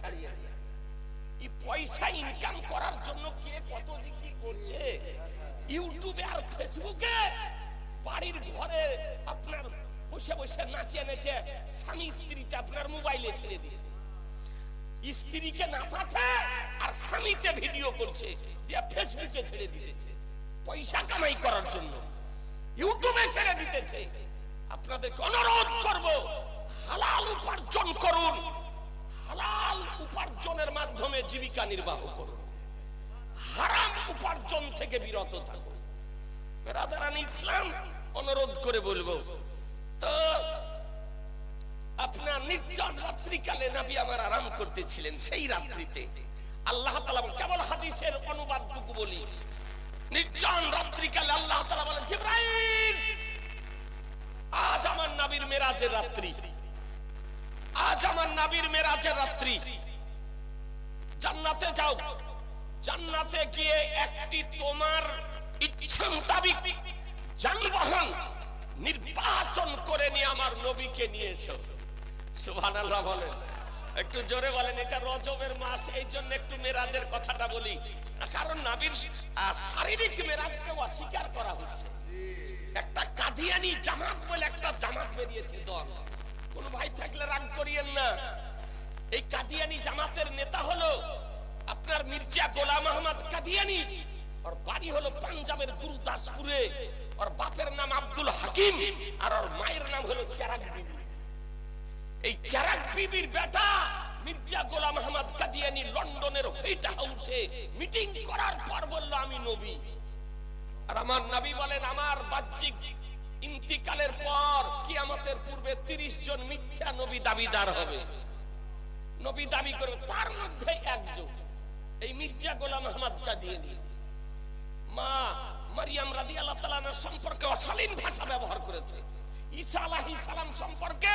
ছাড়িয়ে দেয়। এই পয়সা ইনকাম করার জন্য কে কত কি করছে, ইউটিউবে আর ফেসবুকে বাড়ির ঘরে আপনার বসে বসে নাচে নেচে স্বামী স্ত্রীতে আপনার মোবাইলে ছেড়ে দিয়েছে, স্ত্রীকে নাচাচ্ছে আর স্বামীতে ভিডিও করছে, দিয়ে ফেসবুকে ছেড়ে দিতেছে পয়সা কামাই করার জন্য, ইউটিউবে ছেড়ে দিতেছে। আপনাদেরকে অনুরোধ করব, হালাল উপার্জন করুন, হালাল উপার্জনের মাধ্যমে জীবিকা নির্বাহ করুন, হারাম উপার্জন থেকে বিরত থাকুন। বেরাদারান ইসলাম, অনুরোধ করে বলবো, তো আপনার নির্জন রাত্রিকালে নবী আমার আরাম করতেছিলেন। সেই রাত্রিতে আল্লাহ তাআলা, কেবল হাদিসের অনুবাদটুকু বলি, নির্জন রাত্রিকালে আল্লাহ তাআলা বলেন, জিবরাইল আজ আমার নবীর মেরাজের রাত্রি, আজ আমার নবীর মেরাজের রাত্রি, জান্নাতে যাও, জান্নাতে গিয়ে একটি তোমার ইচ্ছা মোতাবেক যানবাহন নির্বাচন করে নিয়ে আমার নবীকে নিয়ে এসো। সুবহানাল্লাহ বলেন, একটু জোরে বলেন। এটা রজবের মাস, এই জন্য একটু মেরাজের কথাটা বলি, কারণ নবীর শারীরিক মেরাজকে অস্বীকার করা হচ্ছে। একটা কাদিয়ানি জামাত বলে একটা জামাত বেরিয়েছে দল, কোন ভাই থাকলে রাগ করিয়েন না। এই কাদিয়ানি জামাতের নেতা হলো আপনার মির্জা গোলাম আহমদ কাদিয়ানি, ওর বাড়ি হলো পাঞ্জাবের গুরুদাসপুরে, ওর বাপের নাম আব্দুল হাকিম আর ওর মায়ের নাম হলো চেরাগ বিবি। এই চেরাগ বিবির বেটা মির্জা গোলাম আহমদ কাদিয়ানি লন্ডনের হোয়াইট হাউসে মিটিং করার পর বলল, আমি নবী। আর আমার নবী বলেন, আমার বাহ্যিক ইন্তিকালের পর কিয়ামতের পূর্বে 30 জন মিথ্যা নবী দাবিদার হবে, নবী দাবি করবে, তার মধ্যে একজন এই মির্জা গোলাম আহমদ কাদিয়ানি। মা মারিয়াম রাদিয়াল্লাহু তাআলা আনহা সম্পর্কে অশালীন ভাষা ব্যবহার করেছে, ঈসা আলাইহিস সালাম সম্পর্কে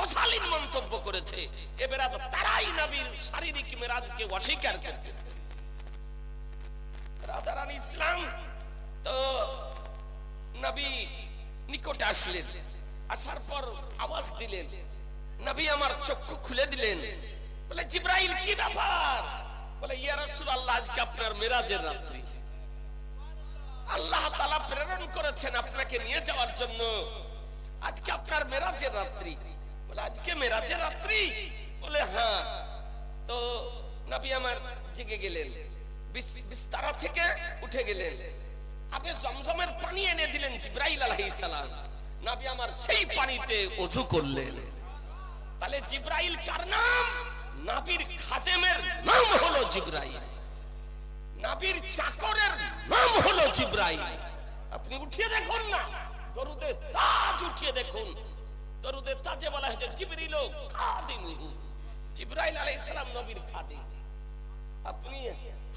অশালীন মন্তব্য করেছে। এবারে তারাই নবীর শারীরিক মেরাজকে অস্বীকার করতেছে। রাদারান ইসলাম, তো নবী নিকটে আসলেন, আসার পর আওয়াজ দিলেন, নবী আমার চক্ষু খুলে দিলেন, বলে, জিবরাইল কি ব্যাপার? বলে, ইয়া রাসূলুল্লাহ, আজকে আপনার মেরাজের রাত্রি, আল্লাহ তাআলা প্রেরণ করেছেন আপনাকে নিয়ে যাওয়ার জন্য, আজকে আপনার মেরাজের রাত্রি। বলে, আজকে মেরাজের রাত্রি? বলে, হ্যাঁ। তো নবী আমার জেগে গেলেন, বিছানা থেকে উঠে গেলেন, আগে জমজমের পানি এনে দিলেন জিবরাইল আলাইহিস সালাম, নবী আমার সেই পানিতে ওযু করলেন। তাহলে জিবরাইল কার নাম? নবীর খাদেমের নাম হলো জিবরাইল, নবীর চাকরের নাম হলো জিবরাইল। আপনি উঠিয়ে দেখুন না, দরুদে তাজ উঠিয়ে দেখুন, দরুদে তাজে বলা হয়েছে জিবরিল খাদিমুহু, জিবরাইল আলাইহিস সালাম নবীর খাদিম। আপনি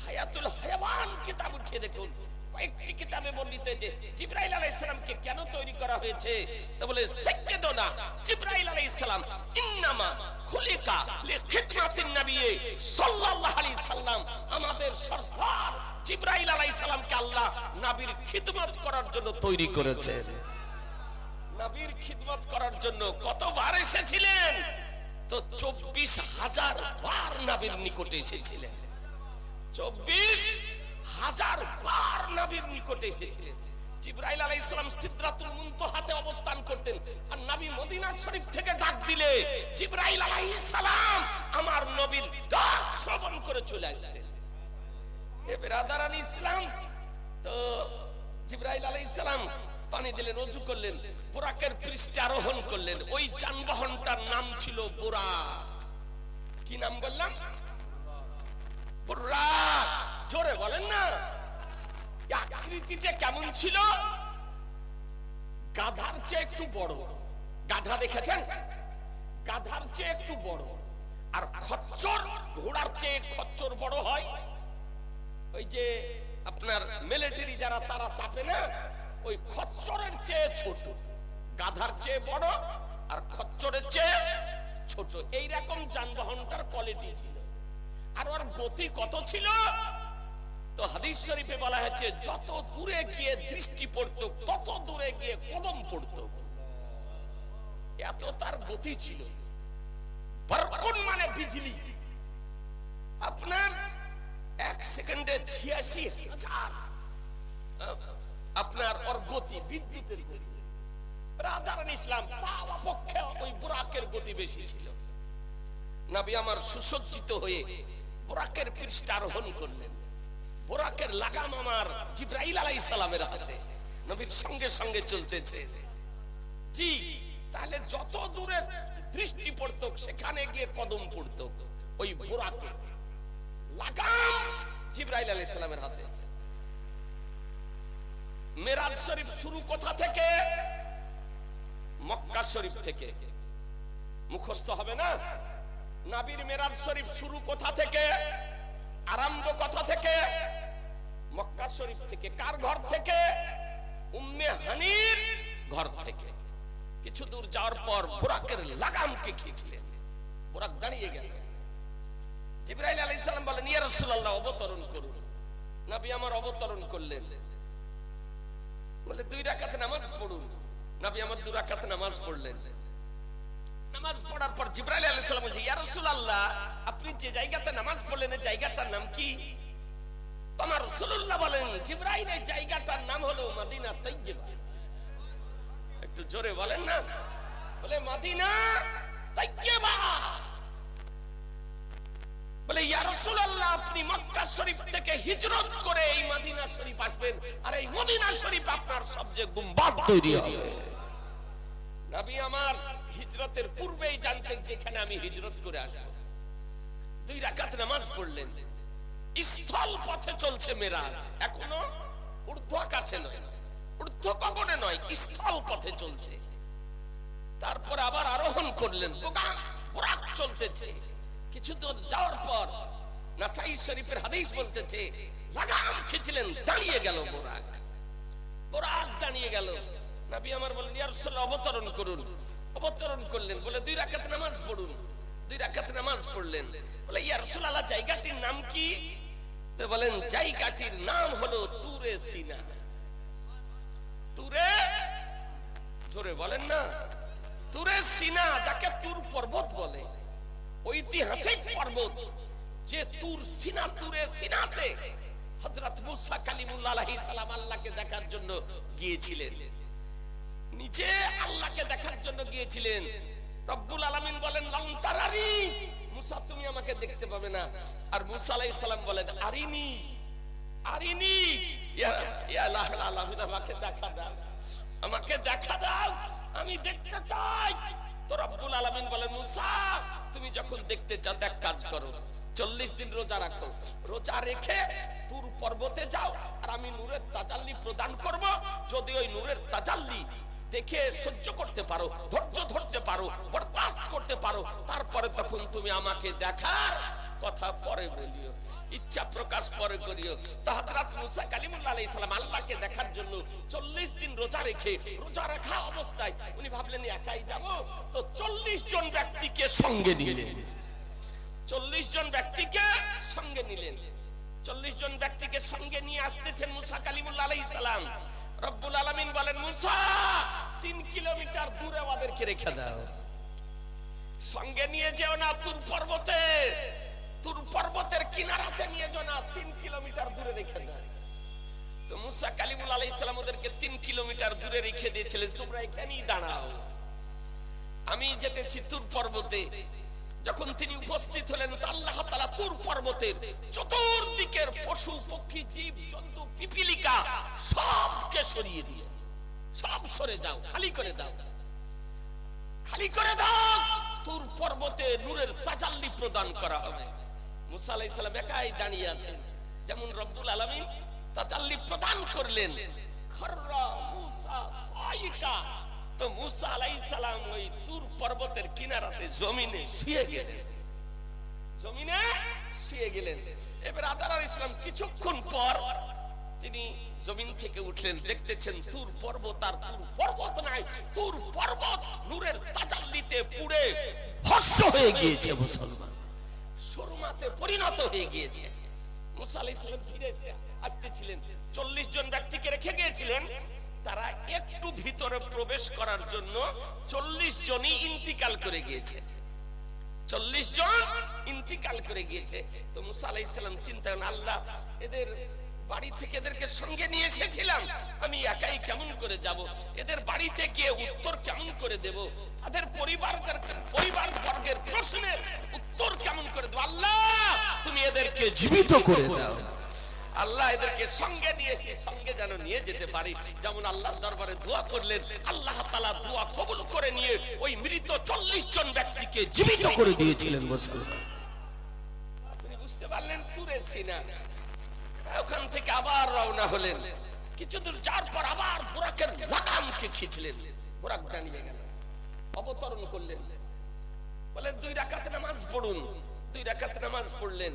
হায়াতুল হায়াওয়ান কিতাব উঠিয়ে দেখুন, কয়েকটি কিতাবে বর্ণিত হয়েছে জিবরাইল আলাইহিস সালামকে কেন তৈরি করা হয়েছে। তো বলে, সাইয়্যিদুনা জিবরাইল আলাইহিস সালাম ইন্নামা খুলিকা লিখিদমাতিন নবী সাল্লাল্লাহু আলাইহি সাল্লাম, আমাদের সরদার জিবরাইল আলাইহিস সালামকে আল্লাহ নবীর খিদমত করার জন্য তৈরি করেছে। নবীর খিদমত করার জন্য কতবার এসেছিলেন? তো 24,000 বার নবীর নিকটে এসেছিলেন, 24,000 বার নবীর নিকটে এসেছিলেন। জিবরাইল আলাইহিস সালাম সিদরাতুল মুনতাহাতে অবস্থান করতেন, আর নবী মদিনা শরীফ থেকে ডাক দিলে জিবরাইল আলাইহিস সালাম আমার নবীর ডাক শ্রবণ করে চলে আসতেন। এ বেরাদারান ইসলাম, তো জিবরাইল আলাইহিস সালাম পানি দিলেন, ওযু করলেন, বুরাকের পৃষ্ঠে আরোহণ করলেন। ওই যানবাহনটার নাম ছিল বুরাক। কি নাম বললাম? বুরাক। জোরে বলেন না। আকৃতিতে কেমন ছিল? গাধার চেয়ে একটু বড়। গাধা দেখেছেন? গাধার চেয়ে একটু বড়। আর খচ্চর, ঘোড়ার চেয়ে খচ্চর বড় হয়। ওই যে আপনার মিলিটারি যারা তারা চাপে না, ওই খচ্চরের চেয়ে ছোট, গাধার চেয়ে বড় আর খচ্চরের চেয়ে ছোট। এইরকম যানবাহনটার কোয়ালিটি ছিল। আর ওর গতি কত ছিল? তো হাদিস শরীফে বলা হয়েছে, যত দূরে গিয়ে দৃষ্টি পড়তো তত দূরে গিয়ে কদম পড়তো, এত তার গতি ছিল। বরকুন মানে বিজলি, আপনার 1 সেকেন্ডে 86,000 আপনার ওর গতি, বিদ্যুতের গতি। ব্রাদারান ইসলাম, তার পক্ষে ওই বুরাকের গতি বেশি ছিল। নবী আমার সুসজ্জিত হয়ে বুরাকের পৃষ্ঠে আরোহণ করলেন। বুরাকের লাগাম আমার জিবরাইল আলাইহিস সালামের হাতে, নবীর সঙ্গে সঙ্গে চলতেছে। জি, তাহলে যত দূরে দৃষ্টি পড়তো সেখানে গিয়ে কদম পড়তো। ওই বুরাকে লাগাম জিবরাইল আলাইহিস সালামের হাতে। মেরাজ শরীফ শুরু কোথা থেকে? মক্কা শরীফ থেকে। মুখস্থ হবে না? নবীর মেরাজ শরীফ শুরু কোথা থেকে, আরম্ভ কোথা থেকে? মক্কা শরীফ থেকে। কার ঘর থেকে? উম্মে হানির ঘর থেকে। কিছু দূর যাওয়ার পর বুরাকের লাগামকে খিঁচলেন, বুরাক দাঁড়িয়ে গেল। জিবরাইল আলাইহিস সালাম বলেন, ইয়া রাসূলুল্লাহ, অবতরণ করুন। নবী আমার অবতরণ করলেন। বলে 2 রাকাত নামাজ পড়ুন। নবী আমার 2 রাকাত নামাজ পড়লেন। নামাজ পড়ার পর জিবরাইল আলাইহিস সালাম বলছে, ইয়া রাসূলুল্লাহ, আপনি যে জায়গাতে নামাজ পড়লেন এই জায়গাটার নাম কি? তোমার রাসূলুল্লাহ বলেন, জিবরাইল, এই জায়গাটার নাম হলো মদিনা তাইয়্যিবা। একটু জোরে বলেন না। বলে মদিনা তাইয়্যিবা। বলে ইয়া রাসূলুল্লাহ, আপনি মক্কা শরীফ থেকে হিজরত করে এই মদিনা শরীফ আসবেন, আর এই মদিনা শরীফ আপনার সবচেয়ে গুম্বাদ তৈরি হবে। নবী আমার হিজরতের পূর্বেই জানতেন যেখানে আমি হিজরত করে আসব। 2 রাকাত নামাজ পড়লেন। স্থল পথে চলছে মেরাজ, এখনো ঊর্ধ্ব আকাশে নয়, ঊর্ধ্ব গগনে নয়, স্থল পথে চলছে। তারপর আবার আরোহণ করলেন, বুরাক চলতেছে। কিছু দূর যাওয়ার পর নাসাই শরীফের হাদিস বলতেছে, লাগাম খিঁচলেন, দাঁড়িয়ে গেল বুরাক। বুরাক দাঁড়িয়ে গেল। নবী আমার বললেন, ইয়া রাসূলুল্লাহ, অবতরণ করুন। অবতরণ করলেন। বলে 2 রাকাত নামাজ পড়ুন। 2 রাকাত নামাজ পড়লেন। বলে ইয়া রাসূলুল্লাহ, জায়গাটির নাম কি? তো বলেন, জায়গাটির নাম হলো তুরে সিনা। তুরে, জোরে বলেন না। তুরে সিনা, যাকে তুর পর্বত বলে, ঐতিহাসিক পর্বত। যে তুর সিনা, তুরে সিনাতে হযরত মুসা কালিমুল্লাহ আলাইহিস সালাম আল্লাহকে দেখার জন্য গিয়েছিলেন। নিচে আল্লাহকে দেখার জন্য গিয়েছিলেন। রব্বুল আলামিন বলেন, লান তারানি, মুসা তুমি আমাকে দেখতে পাবে না। আর মুসা আলাইহিস সালাম বলেন, আরিনি আরিনি ইয়া লাহুল আলামিন, আমাকে দেখা দাও, আমাকে দেখা দাও, আমি দেখতে চাই। তো রব্বুল আলামিন বলেন, মুসা তুমি যখন দেখতে চাও এক কাজ করো, 40 দিন রোজা রাখো। রোজা রেখে তুর পর্বতে যাও, আর আমি নূরের তাজাল্লি প্রদান করব। যদি ওই নূরের তাজাল্লি দেখে সহ্য করতে পারো, ধৈর্য ধরতে পারো, বরদাস্ত করতে পারো, তারপরে তখন তুমি আমাকে দেখার কথা পরে বলিও, ইচ্ছা প্রকাশ পরে করিও। তো হযরত মুসা কালিমুল্লাহ আলাইহিস সালাম আল্লাহকে দেখার জন্য 40 দিন রোজা রেখে, রোজা রাখা অবস্থায় উনি ভাবলেন একাই যাব। তো 40 জন ব্যক্তিকে সঙ্গে নিলেন। 40 জন ব্যক্তিকে সঙ্গে নিলেন। 40 জন ব্যক্তিকে সঙ্গে নিয়ে আসতেছেন মুসা কালিমুল্লাহ আলাইহিস সালাম। রব্বুল আলামিন বলেন, মুসা 3 কিলোমিটার দূরে আমাদেরকে রেখে দাও, সঙ্গে নিয়ে যেও না তুর পর্বতে, তুর পর্বতের কিনারাতে নিয়ে যাও না, 3 কিলোমিটার দূরে রেখে দাও। তো মুসা কালিমুল্লাহ আলাইহিস সালাম ওদেরকে 3 কিলোমিটার দূরে রেখে দিয়েছিলেন, তোমরা এখানেই দাঁড়াও, আমি যেতেছি তুর পর্বতে। যখন তিনি উপস্থিত হলেন, আল্লাহ তাআলা তুর পর্বতের চতুর্দিকের পশু পক্ষী জীব জন্তু পিপিলিকা সবকে সরিয়ে দিয়ে, সব সরে যাও, খালি করে দাও, খালি করে দাও, তুর পর্বতে নূরের তাজাল্লি প্রদান করা হবে। মুসা আলাইহিস সালাম একাই দাঁড়িয়ে আছেন। যেমন রব্বুল আলামিন তাজাল্লি প্রদান করলেন, খররা মুসা সাইকা। তো মুসা আলাইহিস সালাম ওই তুর পর্বতের কিনারাতে জমিনে শুয়ে গেলেন, জমিনে শুয়ে গেলেন। এবার আদার ইসলাম কিছুক্ষণ পর তিনি জমিন থেকে উঠলেন, দেখতেছেন তুর পর্বত আর তুর পর্বত নাই, তুর পর্বত নূরের তাজাল্লিতে পুড়ে ভস্ম হয়ে গিয়েছে, মুসলমান সুরমাতে পরিণত হয়ে গিয়েছে। মুসা আলাইহিস সালাম ফিরে আসতেছিলেন, 40 জন ব্যক্তিকে রেখে গিয়েছিলেন, তারা একটু ভিতরে প্রবেশ করার জন্য 40 জনই ইন্তিকাল করে গিয়েছে। 40 জন ইন্তিকাল করে গিয়েছে। তো মুসা আলাইহিস সালাম চিন্তা করেন, আল্লাহ এদের বাড়ি থেকে এদেরকে সঙ্গে নিয়ে এসেছিলাম, আমি একাই কেমন করে যাব, এদের বাড়িতে গিয়ে উত্তর কেমন করে দেব, তাদের পরিবার বর্গের প্রশ্নের উত্তর কেমন করে দেব, আল্লাহ তুমি এদেরকে জীবিত করে দাও। আল্লাহ এদেরকে সঙ্গে নিয়ে এসে সঙ্গে যেন নিয়ে যেতে পারি। যেমন আল্লাহর দরবারে দোয়া করলেন, আল্লাহ তাআলা দোয়া কবুল করে নিয়ে ওই মৃত 40 জন ব্যক্তিকে জীবিত করে দিয়েছিলেন। আপনি বুঝতে পারলেন তুরে সিনা। ওখান থেকে আবার রওনা হলেন, কিছু দূর যাওয়ার পর আবার বুরাকের লাগামকে খিঁচলেন, বুরাক দাঁড়িয়ে গেল, অবতরণ করলেন, বলেন 2 রাকাত নামাজ পড়ুন। 2 রাকাত নামাজ পড়লেন,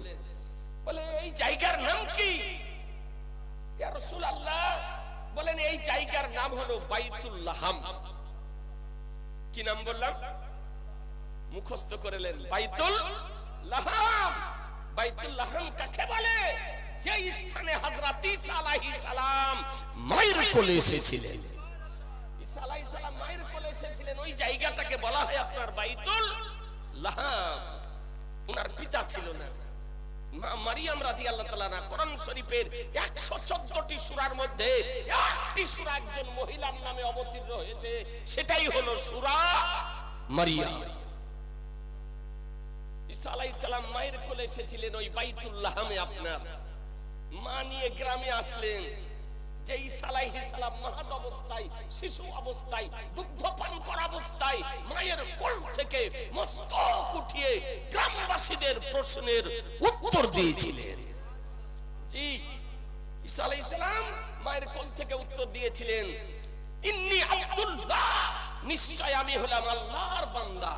বলে এই জায়গার নাম কি ইয়া রাসূলুল্লাহ? বলেন এই জায়গার নাম হলো বাইতুল লাহাম। কি নাম বললাম? মুখস্থ করলেন, বাইতুল লাহাম। বাইতুল লাহাম কাকে বলে? যে স্থানে হযরত ঈসা আলাইহিস সালাম মায়ের কোলে এসেছিলেন। ঈসা আলাইহিস সালাম মায়ের কোলে এসেছিলেন, ওই জায়গাটাকে বলা হয় আপনার বাইতুল লাহাম। ওনার পিতা ছিল না, মা মারিয়াম রাদিয়াল্লাহু তাআলা না। কোরআন শরীফের 114টি সূরার মধ্যে একটি সূরা একজন মহিলার নামে অবতীর্ণ হয়েছে, সেটাই হলো সূরা মারিয়াম। ঈসা আলাইহিস সালাম মায়ের কোলে এসেছিলেন ওই বাইতুল লাহামে। আপনার মা নিয়ে গ্রামে আসলেন, যে ঈসা আলাইহিস সালাম মাহাদ অবস্থায়, শিশু অবস্থায়, দুগ্ধ পান করা অবস্থায় মায়ের কোল থেকে মস্তক উঠিয়ে গ্রামবাসীদের প্রশ্নের উত্তর দিয়েছিলেন। জি, ঈসা আলাইহিস সালাম মায়ের কোল থেকে উত্তর দিয়েছিলেন, ইন্নী আব্দুল্লাহ, নিশ্চয় আমি হলাম আল্লাহর বান্দা।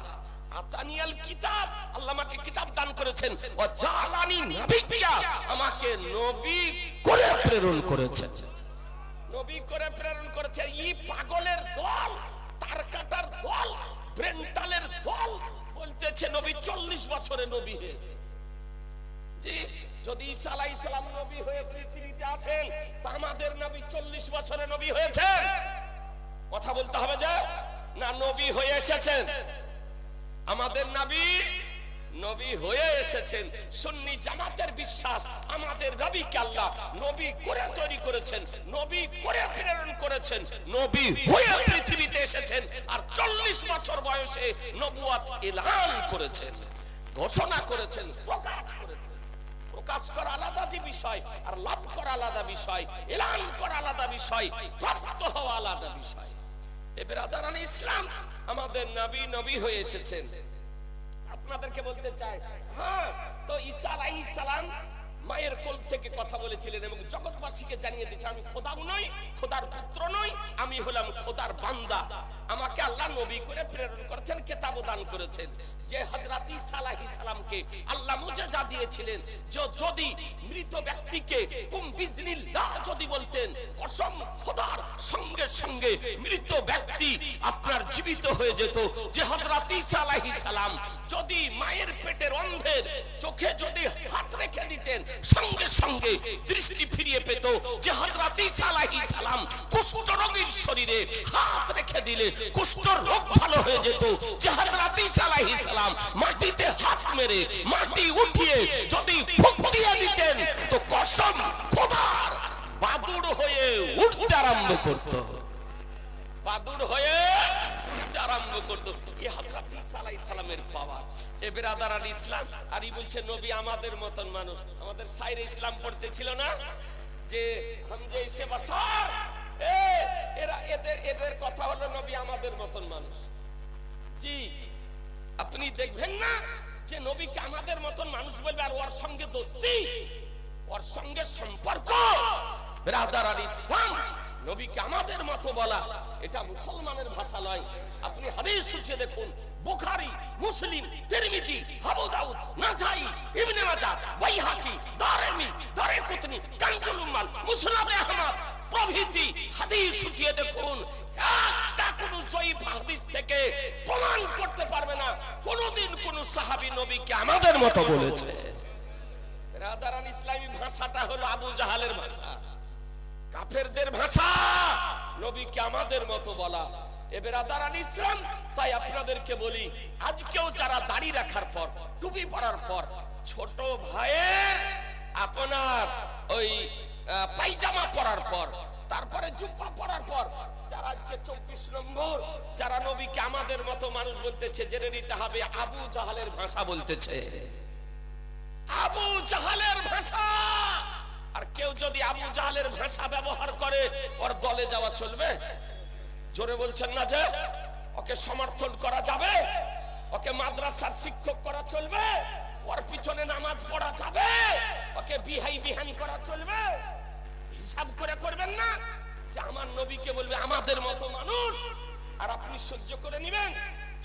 আতানিয়াল কিতাব, আল্লাহ আমাকে কিতাব দান করেছেন, ওয়া জালানি নাবিয়্যা, আমাকে নবী করে প্রেরণ করেছেন। নবী করে প্রেরণ করেছে। এই পাগলের দল, তার কাটার দল, ব্রেন্টালের দল বলতেছে নবী 40 বছরে নবী হয়েছে। জি, যদি ঈসা আলাইহিস সালাম নবী হয়ে পৃথিবীতে আসেন, তা আমাদের নবী 40 বছরে নবী হয়েছেন। কথা বলতে হবে যে না, নবী হয়ে এসেছেন। আমাদের নবী নবী হয়ে এসেছেন। সুন্নি জামাতের বিশ্বাস, আমাদের নবীকে আল্লাহ নবী করে তৈরি করেছেন, নবী করে প্রেরণ করেছেন, নবী হয়ে পৃথিবীতে এসেছেন, আর 40 বছর বয়সে নবুয়ত এলান করেছেন, ঘোষণা করেছেন, প্রকাশ করেছেন। প্রকাশ করা আলাদা বিষয়, আর লাভ করা আলাদা বিষয়, এলান করা আলাদা বিষয়, প্রাপ্ত হওয়া আলাদা বিষয়। এ বেরাদারান ইসলাম, আমাদের নবী নবী হয়ে এসেছেন। আপনাদেরকে বলতে চাই, হ্যাঁ, তো ঈসা আলাইহিস সালাম মায়ের কোল থেকে কথা বলেছিলেন এবং জগৎবাসীকে জানিয়ে দিতেন, আমি খোদাও নই, খোদার পুত্র নই, আমি হলাম খোদার বান্দা। আমাকে আল্লাহ নবী করে প্রেরণ করেছেন, কিতাব দান করেছেন। যে হযরত ঈসা আলাইহিস সালামকে আল্লাহ মুজিজা দিয়েছিলেন, যদি মৃত ব্যক্তিকে কুম বিজনিল্লাহ যদি বলতেন, কসম খোদার, সঙ্গে সঙ্গে মৃত ব্যক্তি আপনার জীবিত হয়ে যেত। যে হযরত ঈসা আলাইহিস সালাম যদি মায়ের পেটের অন্ধের চোখে যদি হাত রেখে দিতেন, সঙ্গে সঙ্গে দৃষ্টি ফিরিয়ে পেত। যে হযরত ঈসা আলাইহিস সালাম কুষ্ঠ রোগীর শরীরে হাত রেখে দিলে কুষ্ঠ রোগ ভালো হয়ে যেত। যে হযরত ঈসা আলাইহিস সালাম মাটিতে হাত মেরে মাটি উঠিয়ে যদি ফুঁক দিয়ে দিতেন, তো কসম খোদার বাদুড় হয়ে উঠতে আরম্ভ করত, বাদুড় হয়ে উঠতে আরম্ভ করত। এই হযরত ঈসা আলাইহিস সালামের পাওয়ার। এ বেরাদারান ইসলাম, আর ই বলছে নবী আমাদের মতন মানুষ। আমাদের শায়রে ইসলাম পড়তে ছিল না যে হাম জেসে বাশার, এরা এদের কথা হলো নবী আমাদের মতন মানুষ। জি, আপনি দেখবেন না যে নবীকে আমাদের মতন মানুষ বলবে, আর ওর সঙ্গে দোস্তি, ওর সঙ্গে সম্পর্ক। বেরাদারান ইসলাম, নবীকে আমাদের মতো বলা এটা মুসলমানের ভাষা নয়। আপনি হাদিস উঠিয়ে দেখুন, বুখারী, মুসলিম, তিরমিজি, আবু দাউদ, নাসাই, ইবনে মাজাহ, বাইহাকি, দারমি, দারকুতনি, কানজুল উম্মাল, মুসনাদ আহমদ প্রভৃতি হাদিস উঠিয়ে দেখুন, একটা কোন জয়ীফ হাদিস থেকে প্রমাণ করতে পারবে না কোনদিন কোন সাহাবী নবীকে আমাদের মতো বলেছে। বেরাদারান ইসলামী ভাষাটা হলো আবু জাহালের ভাষা, কাফেরদের ভাষা, নবীকে আমাদের মতো বলা। এ বেরাদারান ইসলাম, তাই আপনাদেরকে বলি, আজকেও যারা দাড়ি রাখার পর, টুপি পরার পর, ছোট ভাইয়ের আপনার ওই পায়জামা পরার পর, তারপরে জুব্বা পরার পর, যারা আজকে 24 নম্বর, যারা নবীকে আমাদের মতো মানুষ বলতেছে, জেনে নিতে হবে আবু জাহালের ভাষা বলতেছে, আবু জাহালের ভাষা। আর কেউ যদি আবু জাহালের ভাষা ব্যবহার করে, ওর দলে যাওয়া চলবে? জোরে বলছেন না যে? ওকে সমর্থন করা যাবে? ওকে মাদ্রাসার শিক্ষক করা চলবে? ওর পিছনে নামাজ পড়া যাবে? ওকে বিহাই বিহান করা চলবে? হিসাব করে করবেন না যে আমার নবীকে বলবে আমাদের মতো মানুষ, আর আপনি সহ্য করে নেবেন?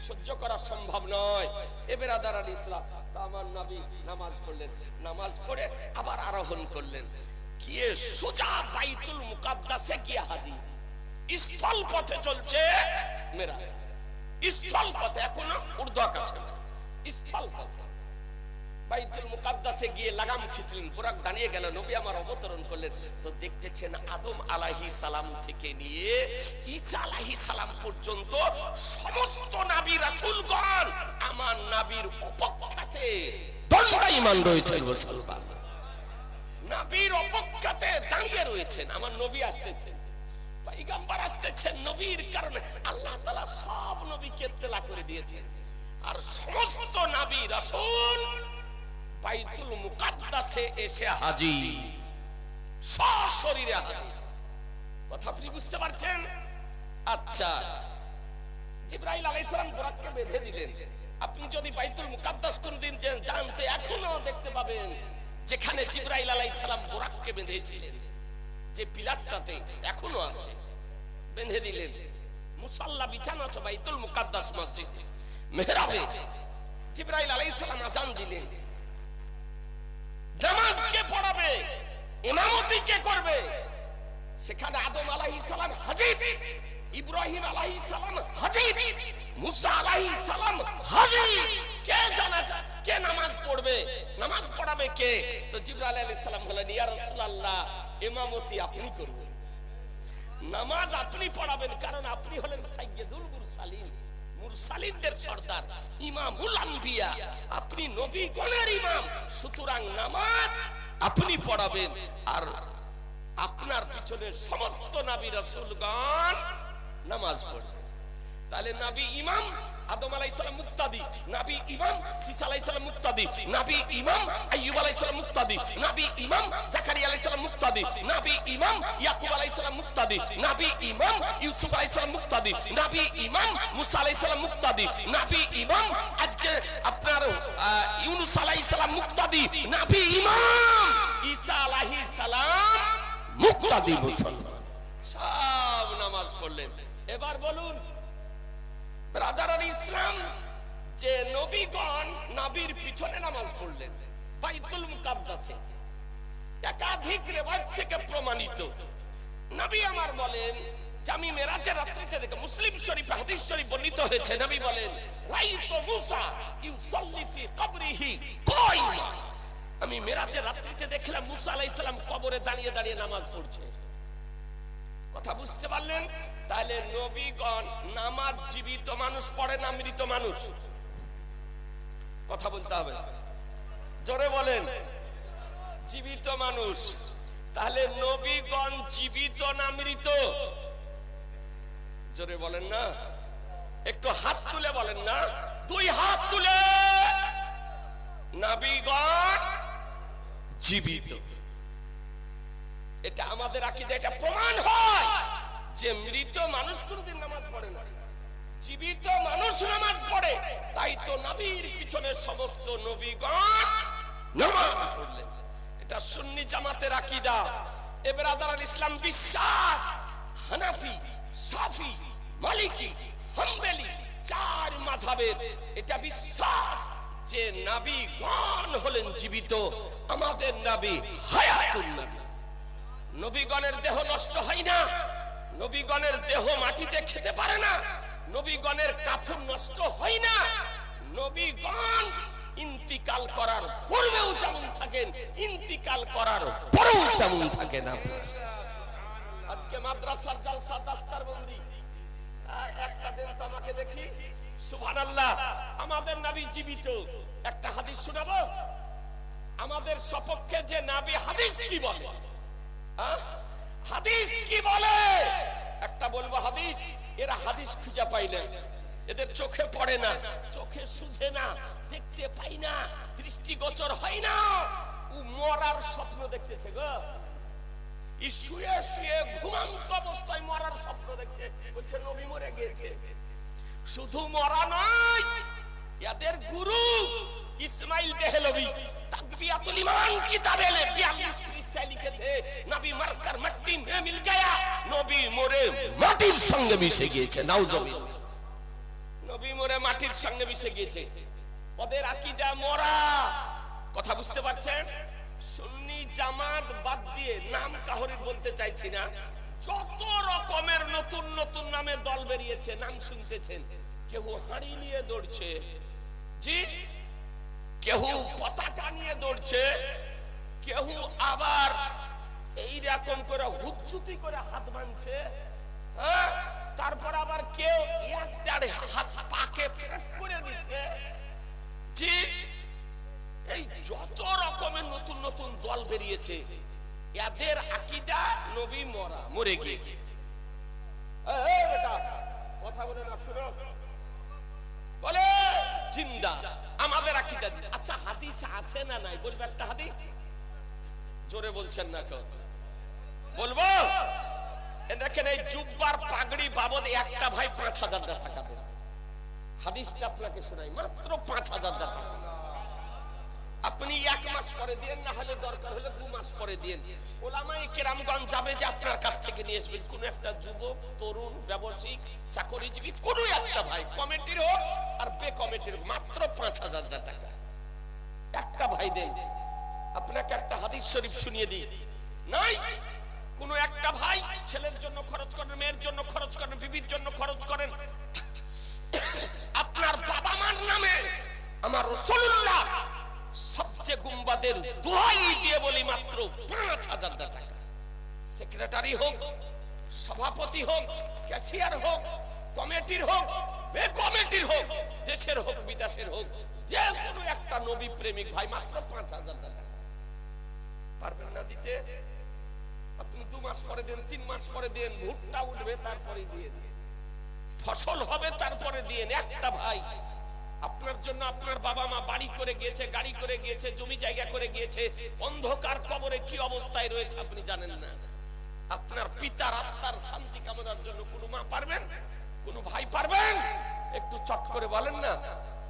সহ্য করা সম্ভব নয়। এ বেরাদারান ইসলাম, তা আমার নবী নামাজ পড়লেন, নামাজ পড়ে আবার আরোহণ করলেন, গিয়ে সোজা বাইতুল মুকাদ্দাসে গিয়ে হাজির। স্থল পথে চলছে মেরা, স্থল পথে, এখনো উর্দু আকাশে স্থল পথে বাইতুল মুকাদ্দাসে গিয়ে লাগাম খিঁচলেন, বুরাক দাঁড়িয়ে গেল, নবী আমার অবতরণ করলেন। তো দেখতেছেন আদম আলাইহিস সালাম থেকে নিয়ে ঈসা আলাইহিস সালাম পর্যন্ত সমস্ত নবী রাসূলগণ আমার নবীর অপেক্ষাতে দণ্ডায়মান রয়েছেন। মুসলমান নবীর অপেক্ষাতে দাঁড়িয়ে রয়েছেন। আমার নবী আসতেছেন, পয়গম্বর আসতেছেন, নবীর কারণে আল্লাহ তাআলা সব নবীকে ইত্তলা করে দিয়েছেন। আর সমস্ত নবী রাসূল বাইতুল মুকাদ্দাসে এসে হাজির, সশরীরে হাজির। কথা আপনি বুঝতে পারছেন? আচ্ছা, জিবরাইল আলাইহিস সালাম বুরাককে বেঁধে দিলেন। আপনি যদি বাইতুল মুকাদ্দাস কোনদিন জানতে, এখনো দেখতে পাবেন যেখানে জিবরাইল আলাইহিস সালাম বুরাককে বেঁধেছিলেন, যে পিলারটাতে এখনো আছে, বেঁধে দিলেন। মুসাল্লা বিছানো আছে বাইতুল মুকাদ্দাস মসজিদ মেহরাবে। জিবরাইল আলাইহিস সালাম আযান দিলেন, নামাজ কে পড়াবে, ইমামতি কে করবে? সেখানে আদম আলাইহিস সালাম হাজির, ইব্রাহিম আলাইহিস সালাম হাজির, মুসা আলাইহিস সালাম হাজির। কে জানাজা, কে নামাজ পড়বে, নামাজ পড়াবে কে? তো জিবরাইল আলাইহিস সালাম বলেন, ইয়া রাসূলুল্লাহ, ইমামতি আপনি করবেন, নামাজ আপনি পড়াবেন, কারণ আপনি হলেন সাইয়্যিদুল মুরসালিন, মুরসালিনদের সরদার, ইমামুল আম্বিয়া, আপনি নবীগণের ইমাম, সুতরাং নামাজ আপনি পড়াবেন। আর আপনার পিছনে সমস্ত নবী রাসূলগণ নামাজ পড়বে। তাহলে নবী ইমাম, আদম আলাইহিস সালাম মুক্তাদি, নবী ইমাম ঈসা আলাইহিস সালাম মুক্তাদি, নবী ইমাম আইয়ুব আলাইহিস সালাম মুক্তাদি, নবী ইমাম জাকারিয়া আলাইহিস সালাম মুক্তাদি, নবী ইমাম ইয়াকুব আলাইহিস সালাম মুক্তাদি, নবী ইমাম ইউসুফ আলাইহিস সালাম মুক্তাদি, নবী ইমাম মুসা আলাইহিস সালাম মুক্তাদি, নবী ইমাম আজকে আপনার ইউনূস আলাইহিস সালাম মুক্তাদি, নবী ইমাম ঈসা আলাইহিস সালাম মুক্তাদি। মুসলমান সব নামাজ পড়লেন। এবার বলুন ব্রাদার ইসলাম, যে নবীগণ নবীর পিছনে নামাজ পড়লেন বাইতুল মুকাদ্দাসে, একাধিক রিওয়ায়াত থেকে প্রমাণিত। নবী আমার বলেন যে আমি মেরাজের রাত্রিতে দেখে, মুসলিম শরীফে হাদিস শরীফ বর্ণিত হয়েছে, নবী বলেন রাইতু মুসা ইউসাল্লি ফি কবরিহি কায়মা, আমি মেরাজের রাত্রিতে দেখলাম মুসা আলাইহিস সালাম কবরে দাঁড়িয়ে দাঁড়িয়ে নামাজ পড়ছে। কথা বুঝতে পারলেন? তাহলে নবীগণ নামাজ জীবিত মানুষ পড়ে না মৃত মানুষ? কথা বলতে হবে, জোরে বলেন। জীবিত মানুষ। তাহলে নবীগণ জীবিত না মৃত? জোরে বলেন না, একটু হাত তুলে বলেন না, দুই হাত তুলে। নবীগণ জীবিত, এটা আমাদের আকীদা, এটা প্রমাণ হয় যে মৃত মানুষ কোনদিন নামাজ পড়ে না, জীবিত মানুষ নামাজ পড়ে। তাই তো নবীর পিছনে সমস্ত নবীগণ নামাজ পড়লেন। এটা সুন্নি জামাতের আকীদা। এ ব্রাদার ইসলাম বিশ্বাস, হানাফি, শাফি, মালিকি, হাম্বলি চার মাযহাবের এটা বিশ্বাস যে নবীগণ হলেন জীবিত। আমাদের নবী হায়াতুন নবী। নবীগণের দেহ নষ্ট হয় না, নবীগণের দেহ মাটিতে খেতে পারে না, নবীগণের কাফন নষ্ট হয় না। নবীগণ ইন্তিকাল করার পূর্বেও যেমন থাকেন, ইন্তিকাল করার পরেও তেমন থাকেন। আজকে মাদ্রাসার জালসা দাস্তারবন্দি, একটা দিন তো আমাকে দেখি। সুবহানাল্লাহ, আমাদের নবী জীবিত, একটা হাদিস শোনাবো। আমাদের সপক্ষে যে নবী হাদিস কি বলে, হাদিস কি বলে একটা বলবো হাদিস। এরা হাদিস খুঁজে পাইলে, এদের চোখে পড়ে না, চোখে সুঝে না, দেখতে পাই না, দৃষ্টিগোচর হয় না। ও মরার স্বপ্ন দেখতেছে গো, এই শুয়ে শুয়ে ঘুমন্ত অবস্থায় মরার স্বপ্ন দেখছে, বলছে নবী মরে গিয়েছে। শুধু মরা নয়, এদের গুরু ইসমাইল দেহলভি তাকবিয়াতুল ঈমান কিতাবে 42 পৃষ্ঠায় লিখেছে, নবী মরকর মিট্টি মে মিল গয়া, নবী মরে মাটির সঙ্গে মিশে গিয়েছে। নাউজুবিল্লাহ, নবী মরে মাটির সঙ্গে মিশে গিয়েছে। ওদের আকীদা মরা, কথা বুঝতে পারছেন? সুন্নি জামাত বাদ দিয়ে, নাম কাহরির বলতে চাইছি না, যত রকমের নতুন নতুন নামে দল বেরিয়েছে, নাম শুনতেছেন। কেউ হাঁড়ি নিয়ে দৌড়ছে, জি, কেউ পতাকা নিয়ে দৌড়ছে, কেউ আবার এইরকম করে হুজ্জুতি করে হাত বাঁধছে, তারপর আবার কেউ একদাড়ে হাত পাকে পেট করে দিচ্ছে, জি। এই যত রকমের নতুন নতুন দল বেরিয়েছে, এদের আকীদা নবী মরা, মরে গিয়েছে। এই বেটা কথা বলে না, শুনো, বলে জিন্দা। আমাদের আকীদা। আচ্ছা হাদিস আছে না নাই বলবে একটা হাদিস? জোরে বলছেন না কেউ? বলবো। দেখেন এই জুব্বার পাগড়ি বাবদ একটা ভাই 5000 টাকা দেন। হাদিসটা আপনাকে শোনাই, মাত্র 5000 টাকা। আপনি 1 মাস পরে দিন, না হলে দরকার হলে 2 মাস পরে দিন। ওলামায়ে কেরামগণ যাবে যে আপনার কাছ থেকে নিয়ে আসবেন, কোন একটা যুবক, তরুণ, ব্যবসায়িক, চাকরিজীবী, কোন একটা ভাই, কমিটির হোক আর বে কমিটির, মাত্র 5000 টাকা একটা ভাই দেন। আপনাকে একটা হাদিস শরীফ শুনিয়ে দিই। নাই কোন একটা ভাই ছেলের জন্য খরচ করেন, মেয়ের জন্য খরচ করেন, বিবির জন্য খরচ করেন, আপনার বাবা মার নামে আমার রাসূলুল্লাহ সবচেয়ে গুম্বাদের দোহাই দিয়ে বলি মাত্র 5000 টাকা। সেক্রেটারি হোক, সভাপতি হোক, ক্যাশিয়ার হোক, কমিটির হোক, বে কমিটির হোক, দেশের হোক বিদেশের হোক, যে কোনো একটা নবী প্রেমিক ভাই মাত্র 5000 টাকা। পারবেন না দিতে? আপনি 2 মাস পরে দেন, 3 মাস পরে দেন, ভুট্টা উঠবে তারপরে দিয়ে দিন, ফসল হবে তারপরে দিয়ে। একটা ভাই আপনার জন্য আপনার বাবা মা বাড়ি করে গিয়েছে, গাড়ি করে গিয়েছে, জমি জায়গা করে গিয়েছে, অন্ধকার কবরে কি অবস্থায় রয়েছে আপনি জানেন না। আপনার পিতার আত্মার শান্তি কামনার জন্য কোন মা পারবেন, কোন ভাই পারবেন? একটু চট করে বলেন না।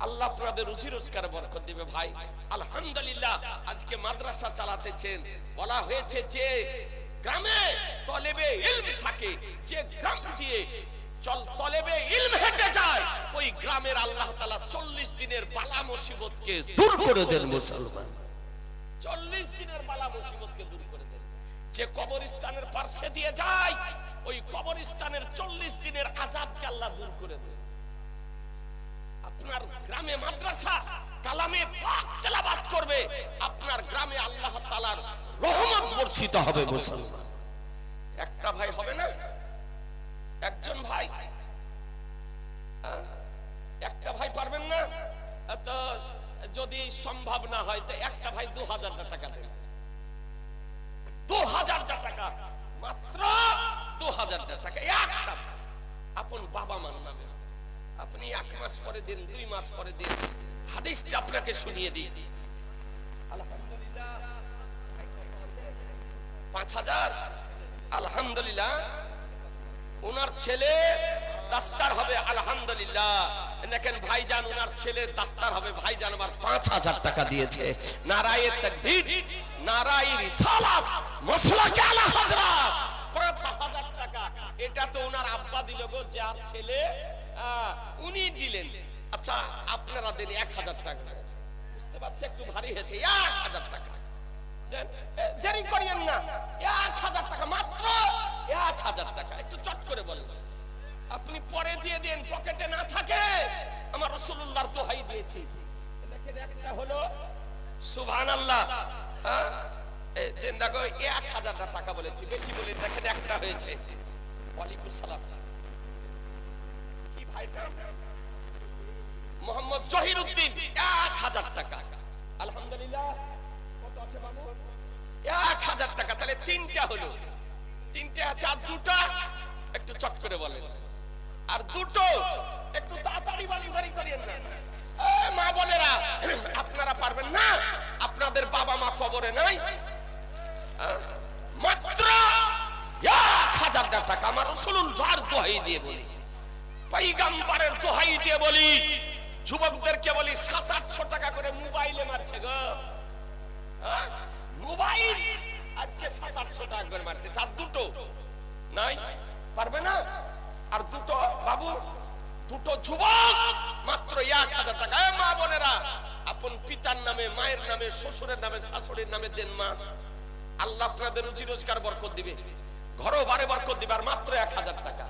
আল্লাহ আপনাদের রুজি রোজগারে বরকত দিবে ভাই। আলহামদুলিল্লাহ, আজকে মাদ্রাসা চালাতেছেন। বলা হয়েছে যে গ্রামে তলেবে ইলম থাকে, যে গ্রাম দিয়ে তলেবে ইলম হেঁটে যায়, ওই গ্রামের আল্লাহ তাআলা 40 দিনের বালা মুসিবতকে দূর করে দেন। মুসলমান 40 দিনের বালা মুসিবতকে দূর করে দেন। যে কবরস্থানের পাশে দিয়ে যায়, ওই কবরস্থানের 40 দিনের আযাবকে আল্লাহ দূর করে দেন। আপনার গ্রামে মাদ্রাসা কালামে পাক তেলাওয়াত করবে, আপনার গ্রামে আল্লাহ তাআলার রহমত বর্ষিত হবে। মুসলমান একটা ভাই হবে না, একজন ভাই, একটা ভাই পারবেন না তো? যদি সম্ভব না হয় তো একটা ভাই 2000 টাকা দেন। 2000 টাকা, মাত্র 2000 টাকা একটা আপন বাবা মার নামে। আপনি 1 মাস পরে দেন, 2 মাস পরে দেন। হাদিসটা আপনাকে শুনিয়ে দিই। আলহামদুলিল্লাহ 5000। আলহামদুলিল্লাহ ওনার ছেলে দাস্তার হবে। আলহামদুলিল্লাহ দেখেন ভাইজান, ওনার ছেলে দাস্তার হবে। ভাইজান আবার 5000 টাকা দিয়েছে। নারায়ে তাকবীর, নারায়ে রিসালাত, মাসলাকে আলা হযরত, 5000 টাকা। এটা তো ওনার আব্বা দিল গো, যার ছেলে উনি দিলেন। আচ্ছা আপনারা দেন 1000 টাকা। বুঝতে পারছেন একটু ভারী হয়েছে। 1000 টাকা দেন, দেরি করিয়েন না। 1000 টাকা, মাত্র 1000 টাকা। একটু চট করে বলেন। আপনি পরে দিয়ে দেন, পকেটে না থাকে। আমার রাসূলুল্লাহর দোহাই দিয়েছি। দেখেন একটা হলো, সুবহানাল্লাহ, দেন দেখো 1000 টাকা বলেছি, বেশি বলে। দেখেন একটা হয়েছে। ওয়ালাইকুম সালাম। ভাইটা মোহাম্মদ জহিরউদ্দিন 1000 টাকা। আলহামদুলিল্লাহ। কত আছে বাবু? 1000 টাকা। তাহলে তিনটা হলো। তিনটা আছে। আর দুটো একটু চট করে বলেন। আর দুটো একটু তাড়াতাড়ি বলেন, দেরি করিয়েন না। এই মা বোনেরা, আপনারা পারবেন না? আপনাদের বাবা মা কবরে নাই? মাত্র 1000 টাকা। আমার রাসূলুল্লাহর দোহাই দিয়ে বলি, পয়গম্বরের দোহাই দিয়ে বলি, যুবকদেরকে বলি 700-800 টাকা করে মোবাইলে মারছে গো। মোবাইল আজকে 700-800 টাকা করে মারতে। আর দুটো নাই? পারবে না? আর দুটো বাবু, দুটো যুবক মাত্র 1000 টাকা। এই মা বোনেরা, আপন পিতার নামে, মায়ের নামে, শ্বশুরের নামে, শাশুড়ির নামে দেন মা। আল্লাহ আপনাদের রুজি রোজগার বরকত দিবে, ঘরও বারে বরকত দিবে। আর মাত্র 1000 টাকা।